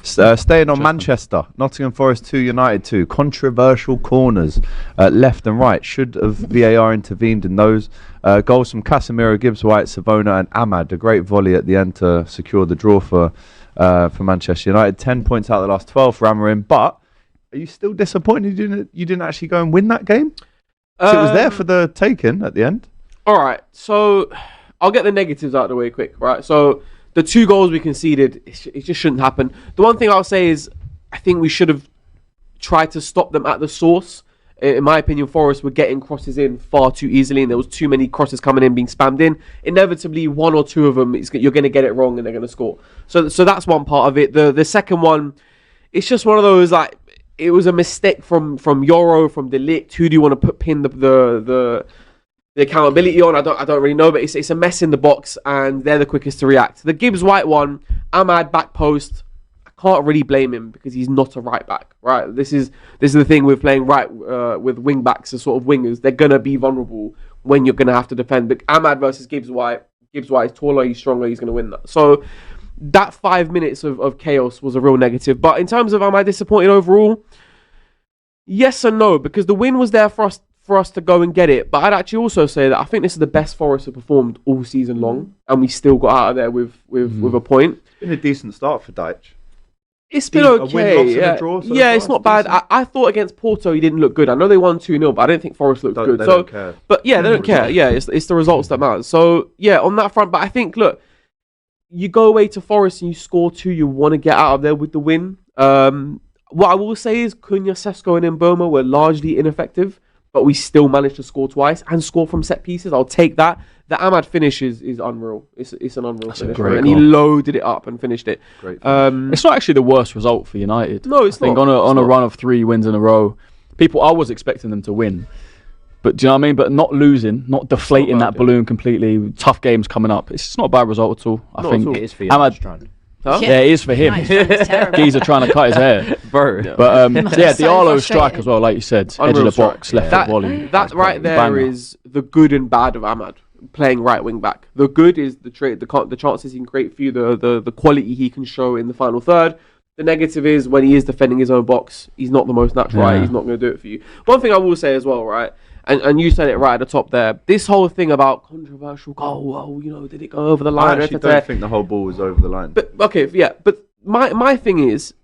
Staying on Manchester, Nottingham Forest 2, United 2. Controversial corners left and right. Should have VAR intervened in those. Goals from Casemiro, Gibbs-White, Savona and Ahmad. A great volley at the end to secure the draw for Manchester United. 10 points out of the last 12 for Amorim. But are you still disappointed you didn't actually go and win that game? So it was there for the taking at the end. All right, so I'll get the negatives out of the way quick, right? So the 2 goals we conceded, it just shouldn't happen. The one thing I'll say is I think we should have tried to stop them at the source. In my opinion, Forest were getting crosses in far too easily, and there was too many crosses coming in, being spammed in. Inevitably, 1 or 2 of them, you're going to get it wrong and they're going to score. So that's one part of it. The second one, it's just one of those, like, it was a mistake from Yoro, from De Ligt. Who do you want to pin the accountability on? I don't really know, but it's a mess in the box, and they're the quickest to react. The Gibbs-White one, Ahmad back post. I can't really blame him because he's not a right back, right? This is the thing with playing right with wing backs as sort of wingers. They're gonna be vulnerable when you're gonna have to defend. But Ahmad versus Gibbs-White is taller, he's stronger, he's gonna win that. So that 5 minutes of chaos was a real negative. But in terms of am I disappointed overall? Yes and no, because the win was there for us to go and get it. But I'd actually also say that I think this is the best Forest have performed all season long, and we still got out of there with a point. It's been a decent start for Deitch. It's been okay. A win, loss, and a draw so it's not bad. I thought against Porto he didn't look good. I know they won 2-0, but I don't think Forest looked good. They don't care. But yeah, they don't care. Yeah, it's the results that matter. So yeah, on that front. But I think, look, you go away to Forest and you score 2, you want to get out of there with the win. What I will say is Cunha, Sesko and Mboma were largely ineffective, but we still managed to score twice and score from set pieces. I'll take that. The Ahmad finish is unreal. It's an unreal finish. And he loaded it up and finished it. Great it's not actually the worst result for United. No, it's not. I think on a run of 3 wins in a row, I was expecting them to win. But do you know what I mean? But not losing, not deflating that balloon completely. Tough games coming up. It's not a bad result at all. I think it is for you. Huh? Yeah, it is for him. Geezer trying to cut his hair, bro. But Diallo strike as well, like you said, edge of the box, left foot volley. That right there is the good and bad of Ahmad playing right wing back. The good is the chances he can create for you, the quality he can show in the final third. The negative is when he is defending his own box, he's not the most natural. Right? He's not going to do it for you. One thing I will say as well, right? And you said it right at the top there. This whole thing about controversial goal, did it go over the line? I actually don't think the whole ball was over the line. But okay, yeah. But my thing is,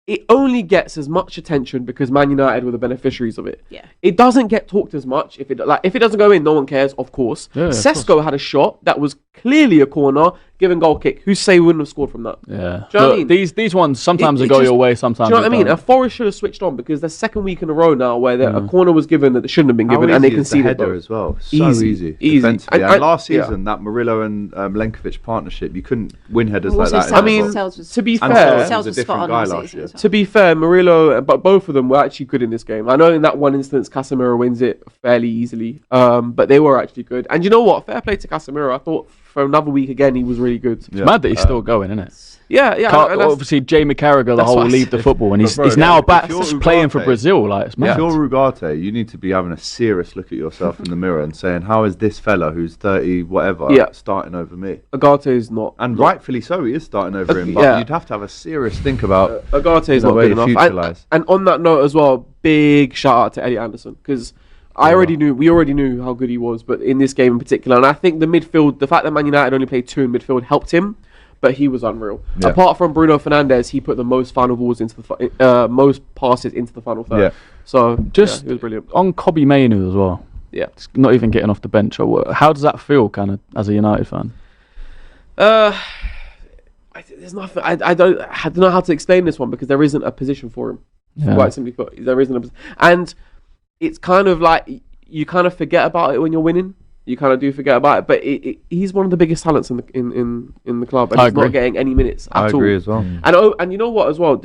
it only gets as much attention because Man United were the beneficiaries of it. Yeah. It doesn't get talked as much. If it doesn't go in, no one cares, of course. Yeah, Sesko had a shot that was clearly a corner, given goal kick. Who say we wouldn't have scored from that? Yeah. Do you know what I mean? These ones sometimes they go your way, sometimes. Do you know what I mean? don't. A Forest should have switched on because the second week in a row now where a corner was given that shouldn't have been given, and they conceded. The header as well. So easy. Defensively. And last season, that Murillo and Milenkovic partnership, you couldn't win headers like that. I mean, to be fair, was a different guy last year. To be fair, Murillo, but both of them were actually good in this game. I know in that one instance, Casemiro wins it fairly easily, but they were actually good. And you know what? Fair play to Casemiro. I thought for another week again, he was really good. It's mad that he's still going, isn't it? Yeah. Obviously, Jamie Carragher, the whole leave the football, and he's now back playing for Brazil. Like, it's mad. If you're Ugarte, you need to be having a serious look at yourself in the mirror and saying, how is this fella who's 30, whatever, starting over me? Ugarte is not. And rightfully so, he is starting over him, but you'd have to have a serious think about Ugarte is not good enough. And on that note as well, big shout out to Elliot Anderson, because we already knew how good he was, but in this game in particular, and I think the midfield, the fact that Man United only played 2 in midfield helped him, but he was unreal. Yeah. Apart from Bruno Fernandes, he put the most final balls into the most passes into the final third. Yeah. So just he was brilliant. On Kobbie Mainoo as well. Yeah, it's not even getting off the bench. How does that feel, kind of, as a United fan? There's nothing. I don't know how to explain this one because there isn't a position for him. Quite simply put, there isn't a position, and it's kind of like you kind of forget about it when you're winning. You kind of do forget about it, but he's one of the biggest talents in the club, and he's not getting any minutes at all. I agree as well. And you know what as well?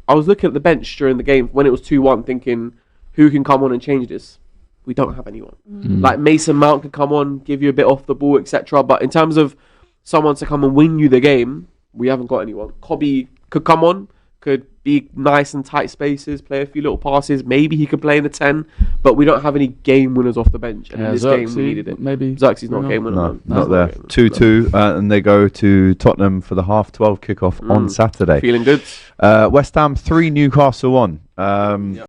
I was looking at the bench during the game when it was 2-1, thinking who can come on and change this. We don't have anyone. Like Mason Mount could come on, give you a bit off the ball, etc. But in terms of someone to come and win you the game, we haven't got anyone. Kobbie could come on, could be nice and tight spaces, play a few little passes. Maybe he could play in the 10, but we don't have any game winners off the bench. And in this game, we needed it. Maybe Xerxes not a game winner. No, not there. 2-2, and they go to Tottenham for the 12:30 kickoff on Saturday. Feeling good. West Ham 3, Newcastle 1.